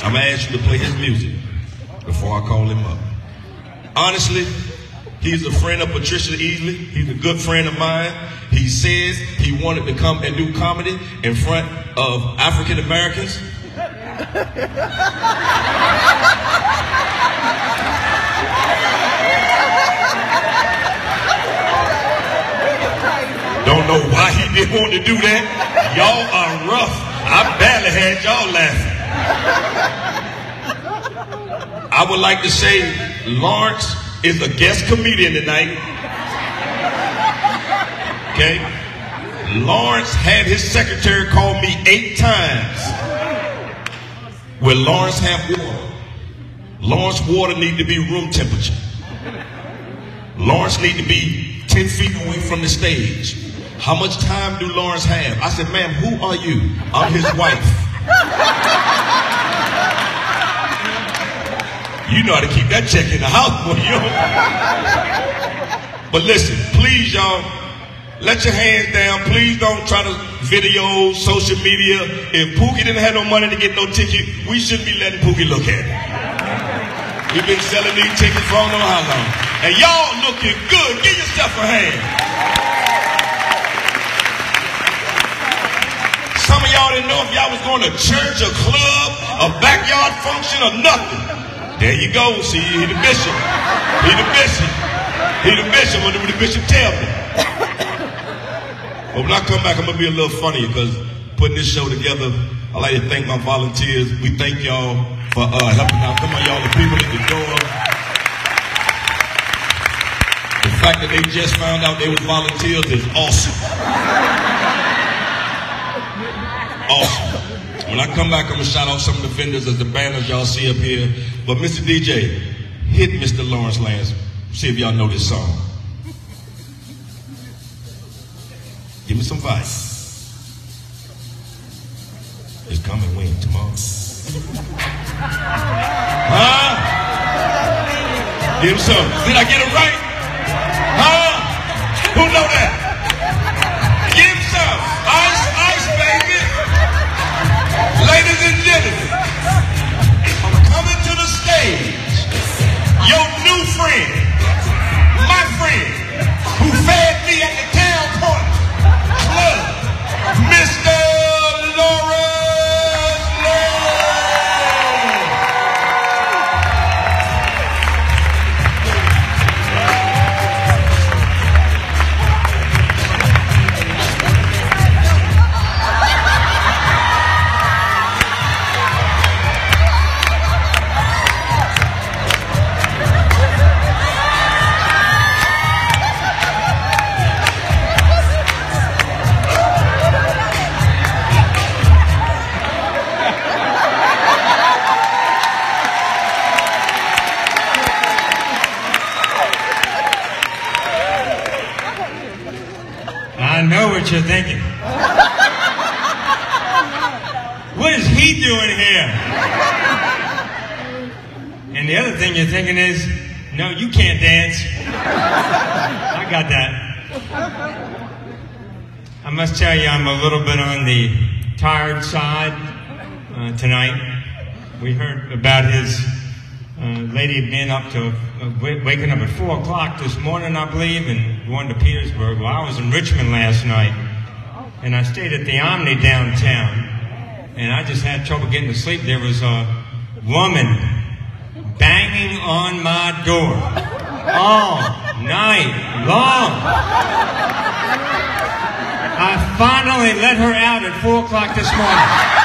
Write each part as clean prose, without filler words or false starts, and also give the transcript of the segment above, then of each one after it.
I'm gonna ask you to play his music before I call him up. Honestly, he's a friend of Patricia Easley. He's a good friend of mine. He says he wanted to come and do comedy in front of African Americans. Don't know why he didn't want to do that. Y'all are rough. I barely had y'all laughing. I would like to say Lawerence is a guest comedian tonight. Okay? Lawerence had his secretary call me 8 times. Will Lawerence have water? Lawerence water need to be room temperature. Lawerence need to be 10 feet away from the stage. How much time do Lawerence have? I said, ma'am, who are you? I'm his wife. You know how to keep that check in the house, boy. But listen, please, y'all, let your hands down. Please don't try to video, social media. If Pookie didn't have no money to get no ticket, we shouldn't be letting Pookie look at it. We've been selling these tickets for I don't know how long. And y'all looking good. Give yourself a hand. Some of y'all didn't know if y'all was going to church, a club, a backyard function, or nothing. There you go. See, he the bishop. He the bishop. He the bishop. What did the bishop tell me? But when I come back, I'm going to be a little funnier because putting this show together, I like to thank my volunteers. We thank y'all for helping out. Come on, y'all, the people at the door. The fact that they just found out they were volunteers is awesome. Awesome. When I come back, I'm going to shout out some of the vendors as the banners y'all see up here. But Mr. DJ, hit Mr. Lawerence Lance. See if y'all know this song. Give me some advice. It's coming when tomorrow. Huh? Give him some. Did I get it right? Huh? Who know that? Give him some. Ice, ice, baby. Ladies and gentlemen, I'm coming to the stage. Your new friend, my friend, who fed me at the Town Point Club, Mr. Lawerence. I know what you're thinking. What is he doing here? And the other thing you're thinking is, no, you can't dance. I got that. I must tell you, I'm a little bit on the tired side tonight. We heard about his lady being up to, waking up at 4 o'clock this morning, I believe, and going to Petersburg. Well, I was in Richmond last night, and I stayed at the Omni downtown, and I just had trouble getting to sleep. There was a woman banging on my door all night long. I finally let her out at 4 o'clock this morning.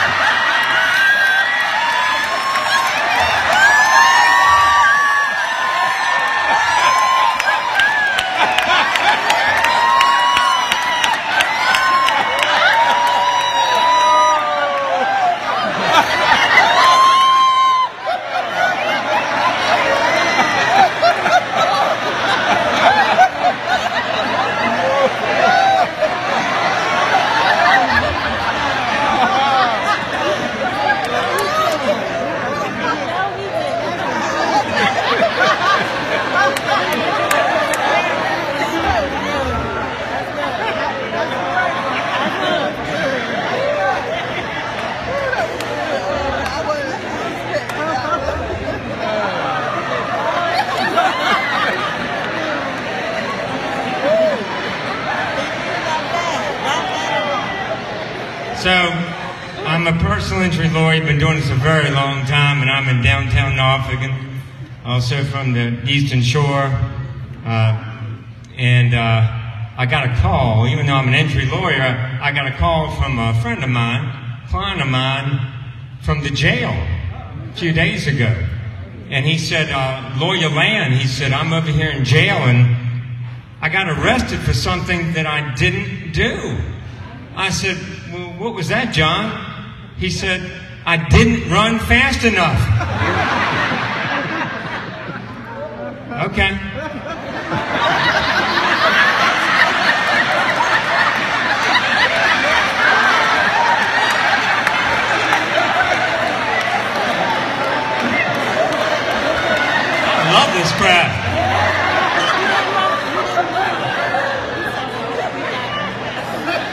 I'm a personal injury lawyer. Been doing this a very long time, and I'm in downtown Norfolk, also from the Eastern Shore. I got a call, even though I'm an injury lawyer, I got a call from a friend of mine, client of mine, from the jail a few days ago. And he said, Lawyer Land, he said, I'm over here in jail and I got arrested for something that I didn't do. I said, well, what was that, John? He said, I didn't run fast enough. Okay. I love this crowd.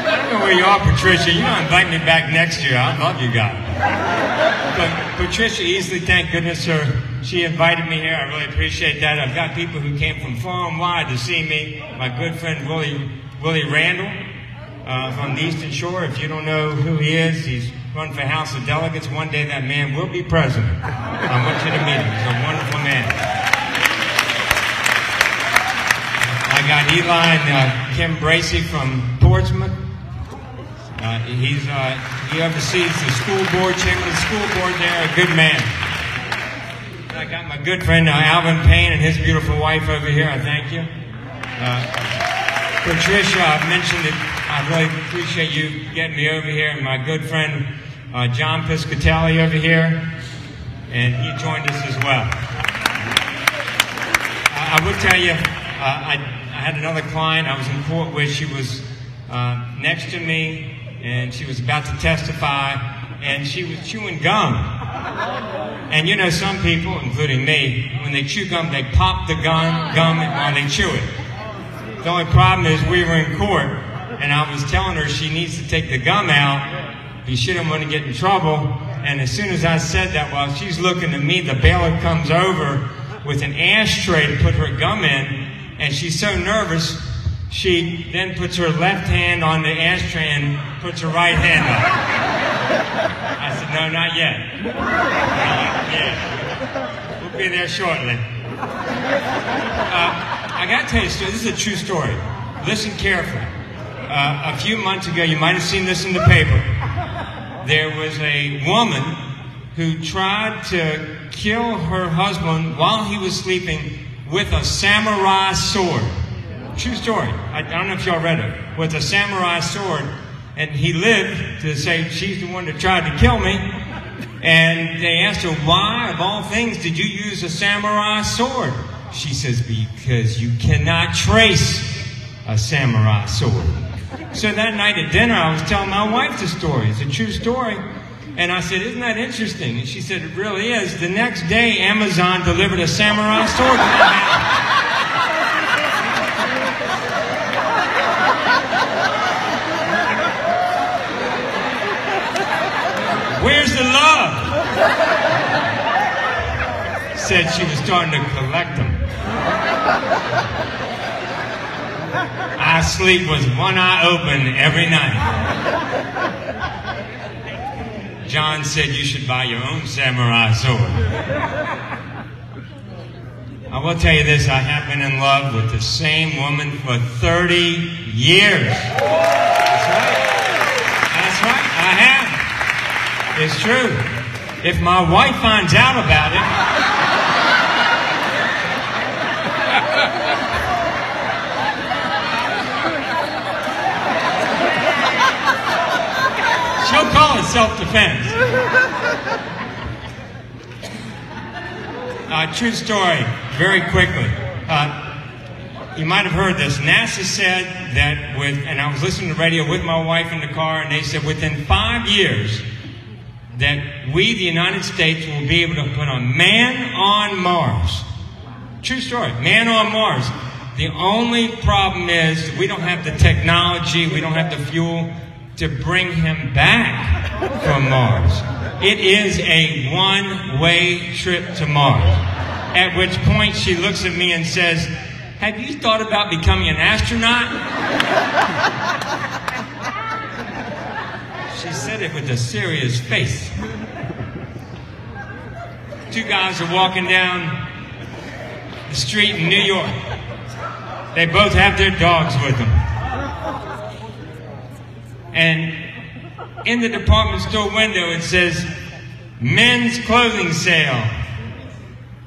I don't know where you are, Patricia. You don't invite me back next year. I love you guys. But Patricia Easley, thank goodness she invited me here. I really appreciate that. I've got people who came from far and wide to see me. My good friend Willie Randall from the Eastern Shore. If you don't know who he is, he's run for House of Delegates. One day that man will be president. I want you to meet him. He's a wonderful man. I got Eli and Kim Bracey from Portsmouth. He oversees the school board, chairman of the school board there, a good man. I got my good friend Alvin Payne and his beautiful wife over here. I thank you. Patricia, I've mentioned that I really appreciate you getting me over here. And my good friend John Piscatelli over here, and he joined us as well. I would tell you, I had another client I was in court with. She was next to me, and she was about to testify, and she was chewing gum. And you know, some people, including me, when they chew gum, they pop the gum while they chew it. The only problem is we were in court, and I was telling her she needs to take the gum out because she didn't want to get in trouble. And as soon as I said that, while she's looking at me, the bailiff comes over with an ashtray to put her gum in, and she's so nervous, she then puts her left hand on the ashtray and puts her right hand up. I said, no, not yet. Yeah. We'll be there shortly. I got to tell you, this is a true story. Listen carefully. A few months ago, you might have seen this in the paper. There was a woman who tried to kill her husband while he was sleeping with a samurai sword. True story. I don't know if y'all read it. With a samurai sword. And he lived to say, she's the one that tried to kill me. And they asked her, why, of all things, did you use a samurai sword? She says, because you cannot trace a samurai sword. So that night at dinner, I was telling my wife the story. It's a true story. And I said, isn't that interesting? And she said, it really is. The next day, Amazon delivered a samurai sword to my house. Where's the love? Said she was starting to collect them. I sleep with one eye open every night. John said you should buy your own samurai sword. I will tell you this, I have been in love with the same woman for 30 years. That's right. That's right, I have. It's true. If my wife finds out about it, she'll call it self-defense. True story, very quickly. You might have heard this. NASA said that and I was listening to the radio with my wife in the car, and they said within 5 years, that we, the United States, will be able to put a man on Mars. True story. Man on Mars. The only problem is we don't have the technology, we don't have the fuel to bring him back from Mars. It is a one-way trip to Mars. At which point she looks at me and says, have you thought about becoming an astronaut? She said it with a serious face. Two guys are walking down the street in New York. They both have their dogs with them. And in the department store window it says, men's clothing sale.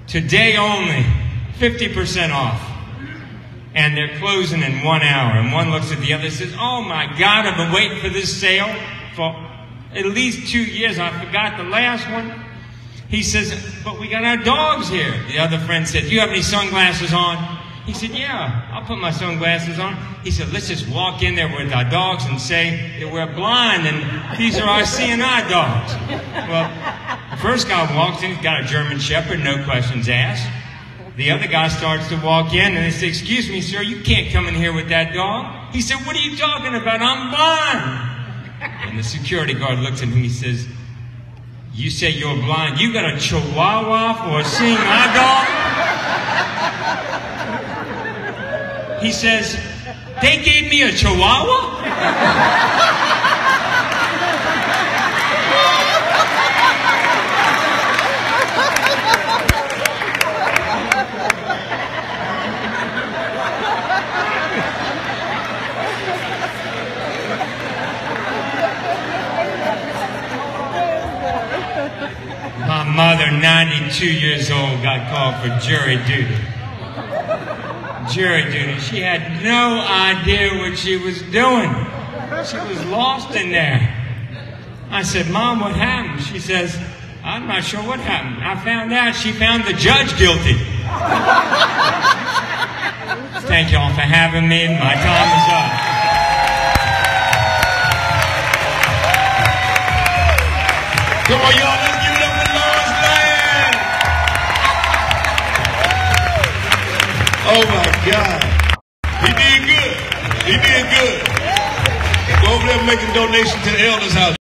Today only, 50% off. And they're closing in 1 hour. And one looks at the other and says, oh my God, I've been waiting for this sale for at least 2 years. I forgot the last one. He says, but we got our dogs here. The other friend said, do you have any sunglasses on? He said, yeah, I'll put my sunglasses on. He said, let's just walk in there with our dogs and say that we're blind and these are our CNI dogs. Well, the first guy walks in, he's got a German Shepherd, no questions asked. The other guy starts to walk in and they say, excuse me, sir, you can't come in here with that dog. He said, what are you talking about? I'm blind. And the security guard looks at him, he says, you say you're blind. You got a Chihuahua for a CNI dog? He says, they gave me a Chihuahua? My mother, 92 years old, got called for jury duty. Jury duty. She had no idea what she was doing. She was lost in there. I said, Mom, what happened? She says, I'm not sure what happened. I found out she found the judge guilty. Thank y'all for having me. My time is up. Come on, y'all, let's give it up for Lawerence Land. Oh, my God. He did good. He did good. Go over there making donations to the elders' house.